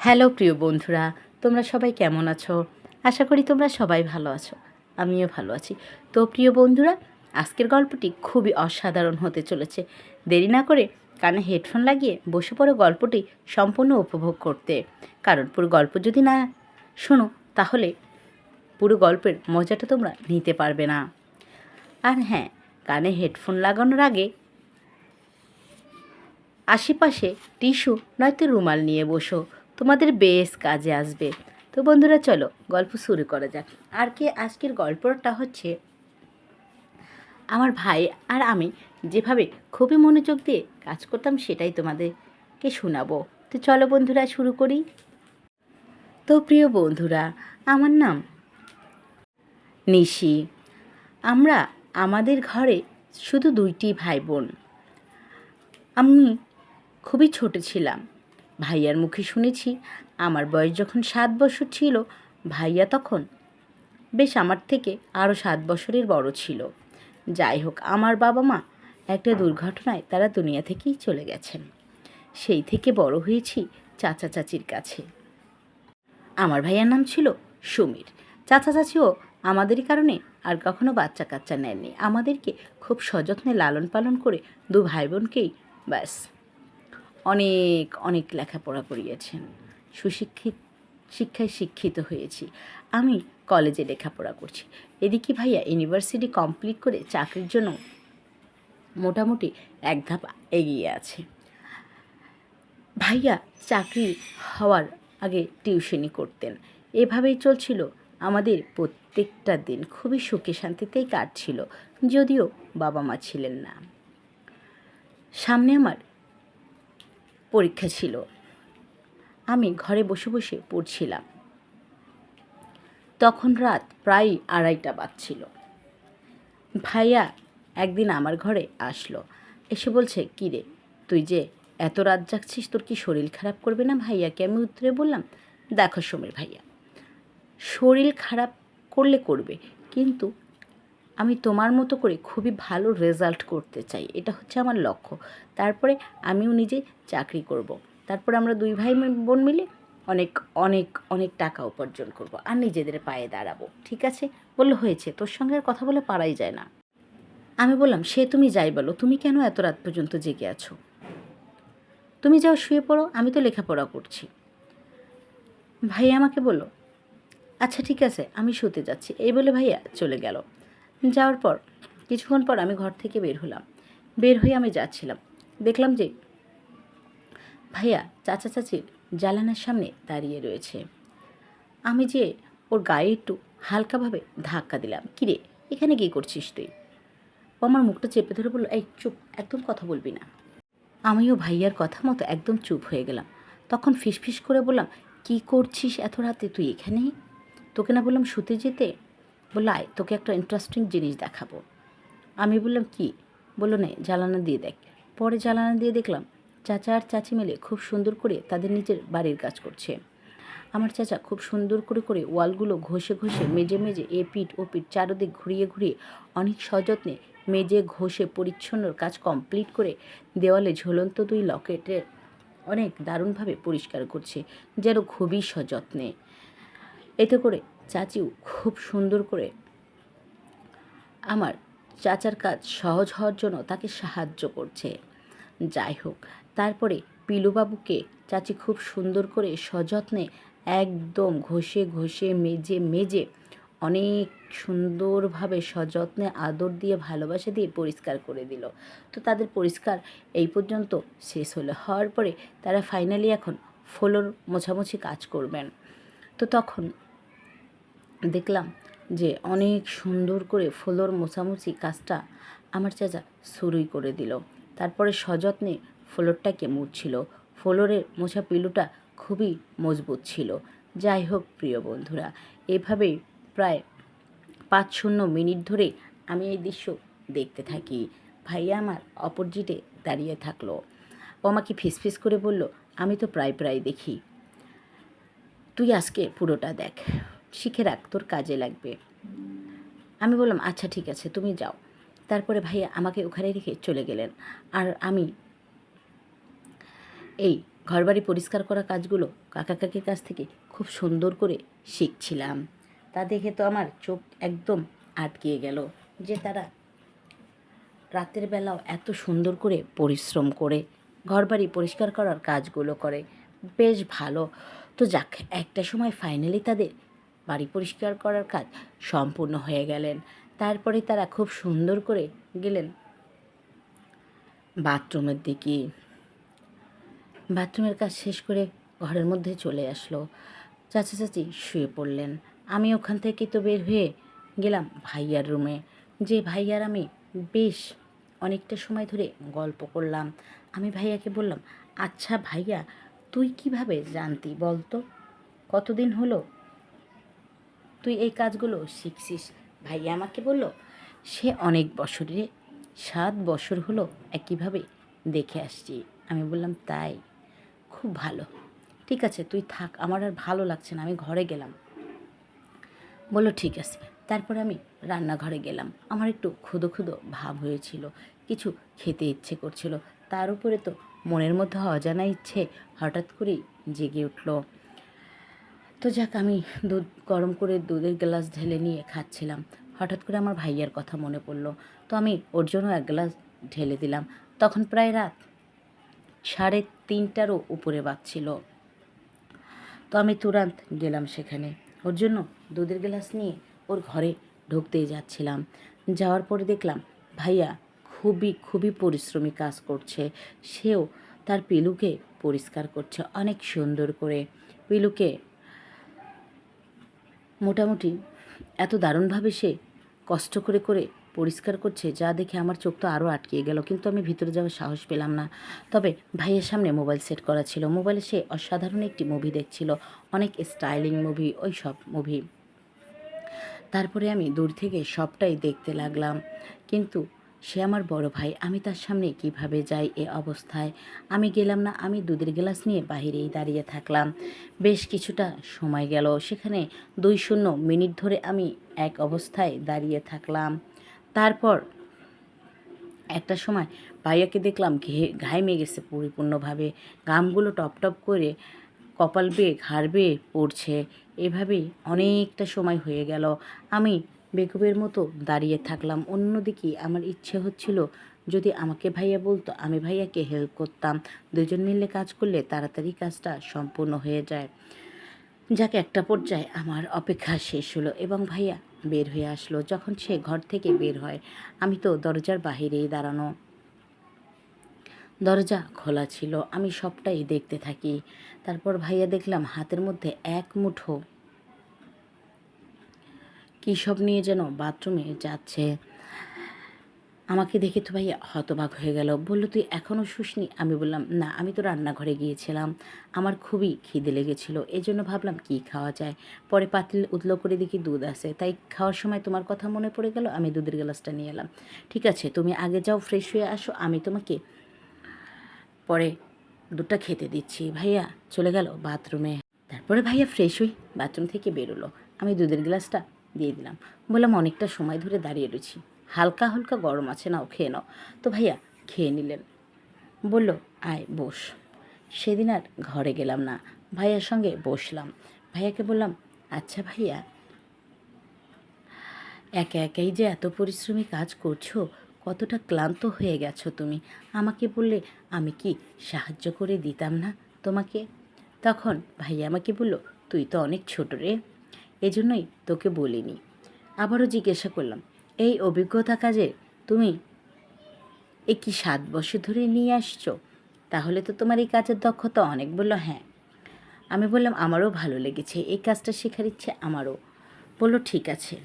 Hello প্রিয় বন্ধুরা, তোমরা সবাই কেমন আছো? আশা করি তোমরা সবাই ভালো আছো। আমিও ভালো আছি। তো প্রিয় বন্ধুরা, আজকের গল্পটি খুবই অসাধারণ হতে চলেছে। দেরি না করে কানে হেডফোন লাগিয়ে বসে পড়ো গল্পটি সম্পূর্ণ উপভোগ করতে। কারণ পুরো গল্প যদি না শোনো তাহলে পুরো গল্পের মজাটা তোমরা নিতে পারবে না। আর হ্যাঁ, কানে হেডফোন লাগানোর আগে আশেপাশে টিস্যু নয়তো রুমাল নিয়ে বসো, তোমাদের বেশ কাজে আসবে। তো বন্ধুরা চলো গল্প শুরু করা যাক। আজকের গল্পটা হচ্ছে আমার ভাই আর আমি যেভাবে খুবই মনোযোগ দিয়ে কাজ করতাম সেটাই তোমাদেরকে শোনাবো। তো চলো বন্ধুরা শুরু করি। তো প্রিয় বন্ধুরা, আমার নাম নিশি। আমরা আমাদের ঘরে শুধু 2টি ভাই বোন। আমি খুবই ছোট ছিলাম। ভাইয়ার মুখে শুনেছি আমার বয়স যখন 7 বছর ছিল, ভাইয়া তখন বেশ আমার থেকে আরও 7 বছরের বড় ছিল। যাই হোক, আমার বাবা মা একটা দুর্ঘটনায় তারা দুনিয়া থেকেই চলে গেছেন। সেই থেকে বড় হয়েছি চাচা চাচির কাছে। আমার ভাইয়ার নাম ছিল সমীর। চাচা চাচিও আমাদেরই কারণে আর কখনো বাচ্চা কাচ্চা নেননি। আমাদেরকে খুব সযত্নে লালন পালন করে 2 ভাই বোনকেই ব্যাস অনেক অনেক লেখাপড়া করিয়েছেন। শিক্ষায় শিক্ষিত হয়েছি। আমি কলেজে লেখাপড়া করছি। এদিকে ভাইয়া ইউনিভার্সিটি কমপ্লিট করে চাকরির জন্য মোটামুটি এক ধাপ এগিয়ে আছে। ভাইয়া চাকরি হওয়ার আগে টিউশনি করতেন। এভাবেই চলছিল আমাদের প্রত্যেকটা দিন। খুবই সুখে শান্তিতেই কাটছিল, যদিও বাবা মা ছিলেন না। সামনে আমার পরীক্ষা ছিল। আমি ঘরে বসে বসে পড়ছিলাম। তখন রাত প্রায় 2:30 বাজছিল। ভাইয়া একদিন আমার ঘরে আসলো। এসে বলছে, কী রে, তুই যে এত রাত জাগছিস, তোর কি শরীর খারাপ করবে না? ভাইয়াকে আমি উত্তরে বললাম, দেখো সমীর ভাইয়া, শরীর খারাপ করলে করবে, কিন্তু আমি তোমার মতো করে খুবই ভালো রেজাল্ট করতে চাই, এটা হচ্ছে আমার লক্ষ্য। তারপরে আমিও নিজে চাকরি করব। তারপরে আমরা 2 ভাই বোন মিলে অনেক অনেক অনেক টাকা উপার্জন করব আর নিজেদের পায়ে দাঁড়াবো। ঠিক আছে? বললো, হয়েছে, তোর সঙ্গে আর কথা বলে পারাই যায় না। আমি বললাম, সে তুমি যাই বলো, তুমি কেন এত রাত পর্যন্ত জেগে আছো? তুমি যাও শুয়ে পড়ো, আমি তো লেখাপড়া করছি। ভাইয়া আমাকে বলল, আচ্ছা ঠিক আছে, আমি শুতে যাচ্ছি। এই বলে ভাইয়া চলে গেল। যাওয়ার পর কিছুক্ষণ পর আমি ঘর থেকে বের হলাম। বের হয়ে আমি যাচ্ছিলাম, দেখলাম যে ভাইয়া চাচা চাচির জানালার সামনে দাঁড়িয়ে রয়েছে। আমি যে ওর গায়ে একটু হালকাভাবে ধাক্কা দিলাম। কিরে, এখানে কী করছিস তুই? ও আমার মুখটা চেপে ধরে বলল, এই চুপ, একদম কথা বলবি না। আমিও ভাইয়ার কথা মতো একদম চুপ হয়ে গেলাম। তখন ফিসফিস করে বললাম, কী করছিস এত রাতে তুই এখানে? তোকে না বললাম শুতে যেতে? বললো, আয়, তোকে একটা ইন্টারেস্টিং জিনিস দেখাবো। আমি বললাম, কি? বললো, নে জ্বালানা দিয়ে দেখ। পরে জ্বালানা দিয়ে দেখলাম চাচা আর চাচি মিলে খুব সুন্দর করে তাদের নিজের বাড়ির কাজ করছে। আমার চাচা খুব সুন্দর করে করে ওয়ালগুলো ঘষে ঘষে মেজে মেজে এপিঠ ওপিঠ চারদিক ঘুরিয়ে ঘুরিয়ে অনেক সযত্নে মেজে ঘষে পরিচ্ছন্নর কাজ কমপ্লিট করে দেওয়ালে ঝুলন্ত 2 লকেটের অনেক দারুণভাবে পরিষ্কার করছে, যেন খুবই সযত্নে। এতে করে চাচিও খুব সুন্দর করে আমার চাচার কাজ সহজ হওয়ার জন্য তাকে সাহায্য করছে। যাই হোক, তারপরে পিলুবাবুকে চাচি খুব সুন্দর করে সযত্নে একদম ঘষে ঘষে মেজে মেজে অনেক সুন্দরভাবে সযত্নে আদর দিয়ে ভালোবাসা দিয়ে পরিষ্কার করে দিল। তো তাদের পরিষ্কার এই পর্যন্ত শেষ হলো। হওয়ার পরে তারা ফাইনালি এখন ফ্লোর মোছামুছি কাজ করবেন। তো তখন দেখলাম যে অনেক সুন্দর করে ফ্লোর মোছামুছি কাজটা আমার চাচা শুরুই করে দিল। তারপরে সযত্নে ফ্লোরটাকে মুছছিল। ফ্লোরের মোছা পিলুটা খুবই মজবুত ছিল। যাই হোক প্রিয় বন্ধুরা, এভাবেই প্রায় 5-0 মিনিট ধরে আমি এই দৃশ্য দেখতে থাকি। ভাইয়া আমার অপোজিটে দাঁড়িয়ে থাকলো। ও আমাকে ফিসফিস করে বলল, আমি তো প্রায় প্রায় দেখি, তুই আজকে পুরোটা দেখ, শিখে রাখ, তোর কাজে লাগবে। আমি বললাম, আচ্ছা ঠিক আছে, তুমি যাও। তারপরে ভাইয়া আমাকে ওখানে রেখে চলে গেলেন। আর আমি এই ঘরবাড়ি পরিষ্কার করা কাজগুলো কাকা কাকির কাছ থেকে খুব সুন্দর করে শিখছিলাম। তা দেখে তো আমার চোখ একদম আটকিয়ে গেল যে তারা রাতের বেলাও এত সুন্দর করে পরিশ্রম করে ঘরবাড়ি পরিষ্কার করার কাজগুলো করে। বেশ ভালো। তো যাক, একটা সময় ফাইনালি তাদের বাড়ি পরিষ্কার করার কাজ সম্পূর্ণ হয়ে গেলেন। তারপরে তারা খুব সুন্দর করে গেলেন বাথরুমের দিকে। বাথরুমের কাজ শেষ করে ঘরের মধ্যে চলে আসলো। চাচা চাচি শুয়ে পড়লেন। আমি ওখান থেকে তো বের হয়ে গেলাম ভাইয়ার রুমে। যে ভাইয়ার আমি বেশ অনেকটা সময় ধরে গল্প করলাম। আমি ভাইয়াকে বললাম, আচ্ছা ভাইয়া, তুই কিভাবে জানতি বলতো? কতদিন হলো তুই এই কাজগুলো শিখছিস? ভাইয়া আমাকে বলল, সে অনেক বছরে 7 বছর হলো একইভাবে দেখে আসছি। আমি বললাম, তাই? খুব ভালো। ঠিক আছে, তুই থাক, আমার আর ভালো লাগছে না, আমি ঘরে গেলাম। বললো ঠিক আছে। তারপর আমি রান্নাঘরে গেলাম। আমার একটু ক্ষুধো ক্ষুধো ভাব হয়েছিল, কিছু খেতে ইচ্ছে করছিল। তার উপরে তো মনের মধ্যে অজানা ইচ্ছে হঠাৎ করেই জেগে উঠল। তো যাক, আমি দুধ গরম করে দুধের গ্লাস ঢেলে নিয়ে খাচ্ছিলাম। হঠাৎ করে আমার ভাইয়ার কথা মনে পড়লো। তো আমি ওর জন্য 1 গ্লাস ঢেলে দিলাম। তখন প্রায় রাত 3:30টারও উপরে বাজছিল। তো আমি তুরান্ত গেলাম সেখানে। ওর জন্য দুধের গ্লাস নিয়ে ওর ঘরে ঢুকতেই যাচ্ছিলাম। যাওয়ার পরে দেখলাম ভাইয়া খুবই খুবই পরিশ্রমী কাজ করছে। সেও তার পিলুকে পরিষ্কার করছে অনেক সুন্দর করে। পিলুকে মোটামুটি এত দারুণভাবে সে কষ্ট করে করে পরিষ্কার করছে, যা দেখে আমার চোখ তো আরও আটকিয়ে গেল। কিন্তু আমি ভিতরে যাওয়ার সাহস পেলাম না। তবে ভাইয়ের সামনে মোবাইল সেট করা ছিল। মোবাইলে সে অসাধারণ একটি মুভি দেখছিল, অনেক স্টাইলিং মুভি, ওই সব মুভি। তারপরে আমি দূর থেকে সবটাই দেখতে লাগলাম। কিন্তু সে আমার বড় ভাই, আমি তার সামনে কিভাবে যাই এ অবস্থায়? আমি গেলাম না। আমি দুধের গ্লাস নিয়ে বাহিরেই দাঁড়িয়ে থাকলাম। বেশ কিছুটা সময় গেল। সেখানে 2-0 মিনিট ধরে আমি এক অবস্থায় দাঁড়িয়ে থাকলাম। তারপর একটা সময় ভাইয়াকে দেখলাম ঘাইমে গেছে পরিপূর্ণভাবে। ঘামগুলো টপ টপ করে কপাল বেয়ে ঘাড় বেয়ে পড়ছে। এভাবেই অনেকটা সময় হয়ে গেল। আমি বেকুবের মতো দাঁড়িয়ে থাকলাম। অন্যদিকে আমার ইচ্ছে হচ্ছিল যদি আমাকে ভাইয়া বলতো, আমি ভাইয়াকে হেল্প করতাম। 2জন মিলে কাজ করলে তাড়াতাড়ি কাজটা সম্পূর্ণ হয়ে যায়। যাক, একটা পর্যায়ে আমার অপেক্ষা শেষ হলো এবং ভাইয়া বের হয়ে আসলো। যখন সে ঘর থেকে বের হয়, আমি তো দরজার বাহিরেই দাঁড়ানো। দরজা খোলা ছিল। আমি সবটাই দেখতে থাকি। তারপর ভাইয়া দেখলাম হাতের মধ্যে 1 মুঠো কী সব নিয়ে যেন বাথরুমে যাচ্ছে। আমাকে দেখে তো ভাইয়া হতবাক হয়ে গেল। বলল, তুই এখনও শুসনি? আমি বললাম, না, আমি তো রান্নাঘরে গিয়েছিলাম, আমার খুবই খিদে লেগেছিল, এজন্য ভাবলাম কি খাওয়া যায়। পরে পাতিল উতলো করে দেখি দুধ আছে, তাই খাওয়ার সময় তোমার কথা মনে পড়ে গেল, আমি দুধের গ্লাসটা নিয়ে এলাম। ঠিক আছে, তুমি আগে যাও, ফ্রেশ হয়ে আসো, আমি তোমাকে পরে দুধটা খেতে দিচ্ছি। ভাইয়া চলে গেল বাথরুমে। তারপরে ভাইয়া ফ্রেশ হয়ে বাথরুম থেকে বেরোলো। আমি দুধের গ্লাসটা দিয়ে দিলাম। বললাম, অনেকটা সময় ধরে দাঁড়িয়ে রয়েছি, হালকা হালকা গরম আছে, নাও খেয়ে নাও। তো ভাইয়া খেয়ে নিলেন। বলল, আয় বস। সেদিন আর ঘরে গেলাম না, ভাইয়ার সঙ্গে বসলাম। ভাইয়াকে বললাম, আচ্ছা ভাইয়া, একা একাই যে এত পরিশ্রমী কাজ করছো, কতটা ক্লান্ত হয়ে গেছো তুমি? আমাকে বললে আমি কি সাহায্য করে দিতাম না তোমাকে? তখন ভাইয়া আমাকে বলল, তুই তো অনেক ছোট রে, এজন্যই তোকে বলিনি। আবারও জিজ্ঞাসা করলাম, এই অভিজ্ঞতা কাজে তুমি কি 7 বছর ধরে নিয়ে আসছো? তাহলে তো তোমার এই কাজের দক্ষতা অনেক। বলল, হ্যাঁ। আমি বললাম, আমারও ভালো লেগেছে, এই কাজটা শেখার ইচ্ছে আমারও। বলল, ঠিক আছে,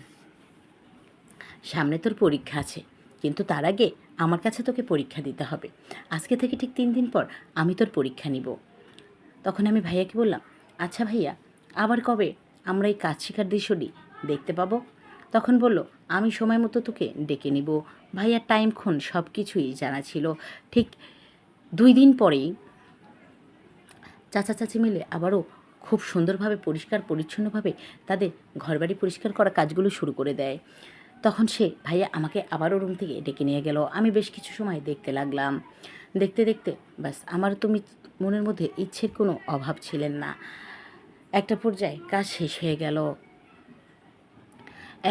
সামনে তোর পরীক্ষা আছে, কিন্তু তার আগে আমার কাছে তোকে পরীক্ষা দিতে হবে। আজকে থেকে ঠিক 3 দিন পর আমি তোর পরীক্ষা নিব। তখন আমি ভাইয়াকে বললাম, আচ্ছা ভাইয়া, আবার কবে আমরা এই কাজ শেখার দৃশ্যটি দেখতে পাবো? তখন বলল, আমি সময় মতো তোকে ডেকে নিব। ভাইয়ার টাইম ক্ষণ সব কিছুই জানা ছিল। ঠিক 2 দিন পরেই চাচা চাচি মিলে আবারও খুব সুন্দরভাবে পরিষ্কার পরিচ্ছন্নভাবে তাদের ঘরবাড়ি পরিষ্কার করা কাজগুলো শুরু করে দেয়। তখন ভাইয়া আমাকে আবারও রুম থেকে ডেকে নিয়ে গেল। আমি বেশ কিছু সময় দেখতে লাগলাম। দেখতে দেখতে ব্যাস আমার তুমি মনের মধ্যে ইচ্ছের কোনো অভাব ছিলেন না। একটা পর্যায়ে কাজ শেষ হয়ে গেল।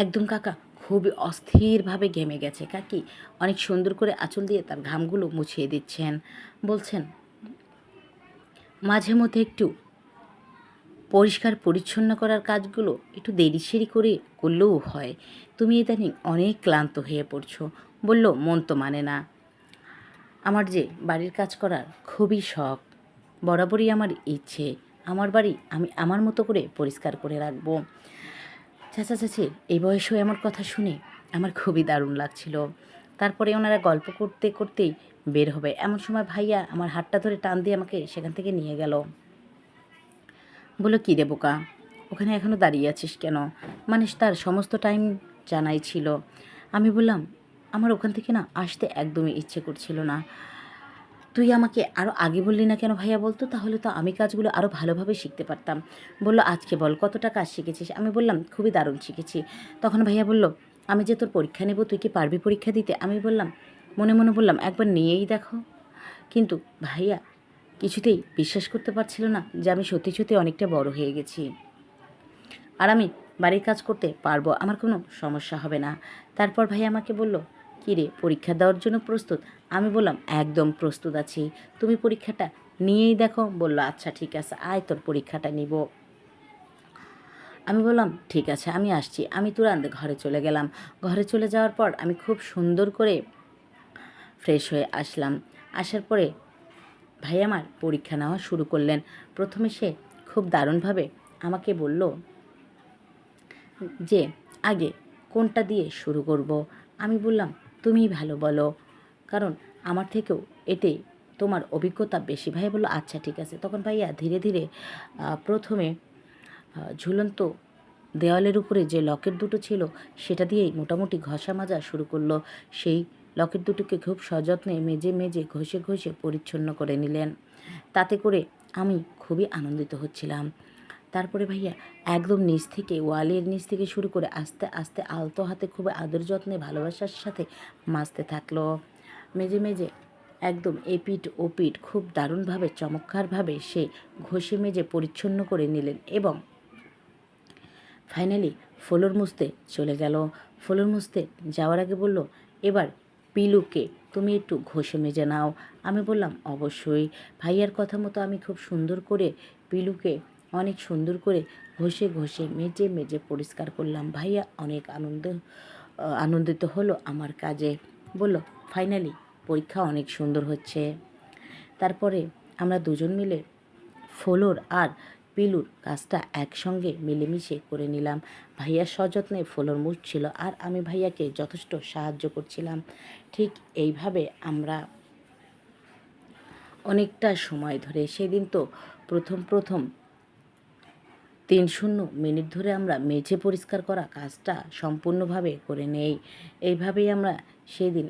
একদম কাকা খুবই অস্থিরভাবে ঘেমে গেছে। কাকি অনেক সুন্দর করে আঁচল দিয়ে তার ঘামগুলো মুছিয়ে দিচ্ছেন। বলছেন, মাঝে মধ্যে একটু পরিষ্কার পরিচ্ছন্ন করার কাজগুলো একটু দেরি করে করলেও হয়। তুমি ইদানিং অনেক ক্লান্ত হয়ে পড়ছো। বলল, মন তো মানে না। আমার যে বাড়ির কাজ করার খুবই শখ, বরাবরই আমার ইচ্ছে আমার বাড়ি আমি আমার মতো করে পরিষ্কার করে রাখবো। চাচা চাচির এই বয়সেও এমন কথা শুনে আমার খুবই দারুণ লাগছিল। তারপরে ওনারা গল্প করতে করতেই বের হবে, এমন সময় ভাইয়া আমার হাতটা ধরে টান দিয়ে আমাকে সেখান থেকে নিয়ে গেল। বললো, কী রে বোকা, ওখানে এখনও দাঁড়িয়ে আছিস কেন? মানে তার সমস্ত টাইম জানাই ছিল। আমি বললাম, আমার ওখান থেকে না আসতে একদমই ইচ্ছে করছিল না। তুই আমাকে আরও আগে বললি না কেন ভাইয়া? বলতো, তাহলে তো আমি কাজগুলো আরও ভালোভাবে শিখতে পারতাম। বললো, আজকে বল কতটা কাজ শিখেছিস? আমি বললাম, খুবই দারুণ শিখেছি। তখন ভাইয়া বলল, আমি যে তোর পরীক্ষা নেব, তুই কি পারবি পরীক্ষা দিতে? আমি বললাম, মনে মনে বললাম, একবার নিয়েই দেখো। কিন্তু ভাইয়া কিছুতেই বিশ্বাস করতে পারছিল না যে আমি সত্যি সত্যি অনেকটা বড় হয়ে গেছি আর আমি বাড়ির কাজ করতে পারবো, আমার কোনো সমস্যা হবে না। তারপর ভাই আমাকে বলল, কী রে, পরীক্ষা দেওয়ার জন্য প্রস্তুত? আমি বললাম, একদম প্রস্তুত আছি, তুমি পরীক্ষাটা নিয়েই দেখো। বলল, আচ্ছা ঠিক আছে, আয় তোর পরীক্ষাটা নিব। আমি বললাম, ঠিক আছে, আমি আসছি। আমি তুরান্ত ঘরে চলে গেলাম। ঘরে চলে যাওয়ার পর আমি খুব সুন্দর করে ফ্রেশ হয়ে আসলাম। আসার পরে ভাই আমার পরীক্ষা নেওয়া শুরু করলেন। প্রথমে সে খুব দারুণভাবে আমাকে বলল যে আগে কোনটা দিয়ে শুরু করব। আমি বললাম, তুমিই ভালো বলো, কারণ আমার থেকেও এতে তোমার অভিজ্ঞতা বেশি। ভাই বলল, আচ্ছা ঠিক আছে। তখন ভাইয়া ধীরে ধীরে প্রথমে ঝুলন্ত দেওয়ালের উপরে যে লকেট দুটো ছিল সেটা দিয়েই মোটামুটি ঘষা মাজা শুরু করলো। সেই লকেট দুটোকে খুব সযত্নে মেজে মেজে ঘষে ঘষে পরিচ্ছন্ন করে নিলেন। তাতে করে আমি খুবই আনন্দিত হচ্ছিলাম। তারপরে ভাইয়া একদম নিচ থেকে, ওয়ালের নিচ থেকে শুরু করে আস্তে আস্তে আলতো হাতে খুব আদর যত্নে ভালোবাসার সাথে মাজতে থাকলো। মেজে মেজে একদম এপিঠ ওপিঠ খুব দারুণভাবে চমৎকারভাবে সে ঘষে মেজে পরিচ্ছন্ন করে নিলেন এবং ফাইনালি ফ্লোর মুছতে চলে গেল। ফ্লোর মুছতে যাওয়ার আগে বলল, এবার পিলুকে তুমি একটু ঘষে মেজে নাও। আমি বললাম, অবশ্যই। ভাইয়ার কথা মতো আমি খুব সুন্দর করে পিলুকে অনেক সুন্দর করে ঘষে ঘষে মেজে মেজে পরিষ্কার করলাম। ভাইয়া অনেক আনন্দিত হলো আমার কাজে। বলল, ফাইনালি পরীক্ষা অনেক সুন্দর হচ্ছে। তারপরে আমরা দুজন মিলে ফ্লোর আর পিলুর কাজটা একসঙ্গে মিলেমিশে করে নিলাম। ভাইয়া সযত্নে ফ্লোর মুছছিল আর আমি ভাইয়াকে যথেষ্ট সাহায্য করছিলাম। ঠিক এইভাবে আমরা অনেকটা সময় ধরে, সেদিন তো প্রথম 3-0 মিনিট ধরে আমরা মেঝে পরিষ্কার করা কাজটা সম্পূর্ণভাবে করে নেই। এইভাবেই আমরা সেদিন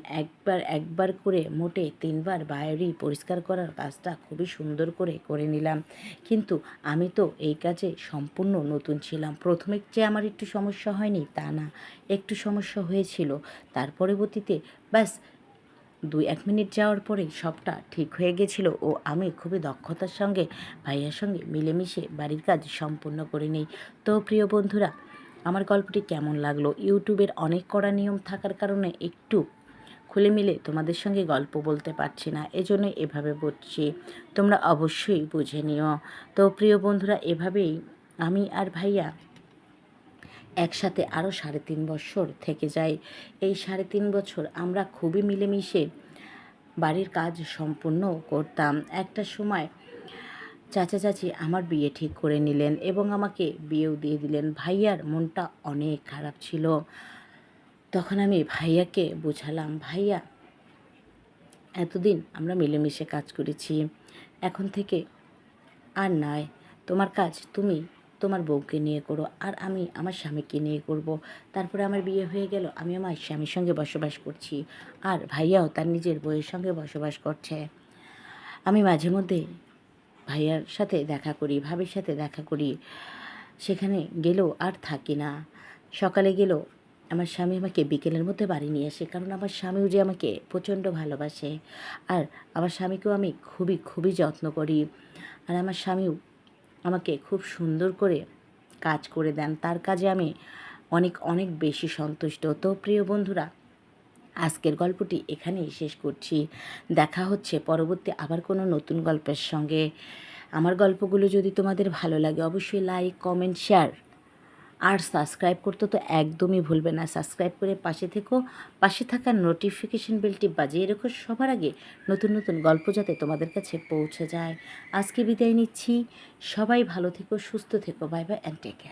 একবার করে মোটে 3বার বাইরে পরিষ্কার করার কাজটা খুবই সুন্দর করে করে নিলাম। কিন্তু আমি তো এই কাজে সম্পূর্ণ নতুন ছিলাম। প্রথমে যে আমার একটু সমস্যা হয়নি তা না, একটু সমস্যা হয়েছিল। তার পরবর্তীতে ব্যাস 2-1 মিনিট যাওয়ার পরেই সবটা ঠিক হয়ে গেছিল ও আমি খুবই দক্ষতার সঙ্গে ভাইয়ার সঙ্গে মিলেমিশে বাড়ির কাজ সম্পূর্ণ করে নিই। তো প্রিয় বন্ধুরা, আমার গল্পটি কেমন লাগলো? ইউটিউবের অনেক কড়া নিয়ম থাকার কারণে একটু খুলে মিলে তোমাদের সঙ্গে গল্প বলতে পারছি না, এজন্যই এভাবে বলছি। তোমরা অবশ্যই বুঝে নিও। তো প্রিয় বন্ধুরা, এভাবেই আমি আর ভাইয়া একসাথে আরও 3.5 বছর থেকে যাই। এই 3.5 বছর আমরা খুবই মিলেমিশে বাড়ির কাজ সম্পূর্ণ করতাম। একটা সময় চাচা চাচি আমার বিয়ে ঠিক করে নিলেন এবং আমাকে বিয়েও দিয়ে দিলেন। ভাইয়ার মনটা অনেক খারাপ ছিল। তখন আমি ভাইয়াকে বোঝালাম, ভাইয়া, এতদিন আমরা মিলেমিশে কাজ করেছি, এখন থেকে আর নয়, তোমার কাজ তুমি তোমার বউকে নিয়ে করো আর আমি আমার স্বামীকে নিয়ে করব। তারপরে আমার বিয়ে হয়ে গেল, আমি আমার স্বামীর সঙ্গে বসবাস করছি আর ভাইয়াও তার নিজের বউয়ের সঙ্গে বসবাস করছে। আমি মাঝে মধ্যে ভাইয়ার সাথে দেখা করি, ভাবির সাথে দেখা করি, সেখানে গেলেও আর থাকি না। সকালে গেলেও আমার স্বামী আমাকে বিকেলের মধ্যে বাড়ি নিয়ে আসে, কারণ আমার স্বামীও যে আমাকে প্রচণ্ড ভালোবাসে। আর আমার স্বামীকেও আমি খুবই খুবই যত্ন করি। আর আমার স্বামীও আমাকে খুব সুন্দর করে কাজ করে দেন, তার কাজে আমি অনেক অনেক বেশি সন্তুষ্ট। তো প্রিয় বন্ধুরা, আজকের গল্পটি এখানেই শেষ করছি। দেখা হচ্ছে পরবর্তী আবার কোনো নতুন গল্পের সঙ্গে। আমার গল্পগুলো যদি তোমাদের ভালো লাগে অবশ্যই লাইক, কমেন্ট, শেয়ার আর সাবস্ক্রাইব করতে তো একদমই ভুলবে না। সাবস্ক্রাইব করে পাশে থেকো, পাশে থাকা নোটিফিকেশন বেলটি বাজিয়ে রেখো সবার আগে নতুন নতুন গল্প যাতে তোমাদের কাছে পৌঁছে যায়। আজকে বিদায় নিচ্ছি। সবাই ভালো থেকো, সুস্থ থেকো। Bye bye and take care.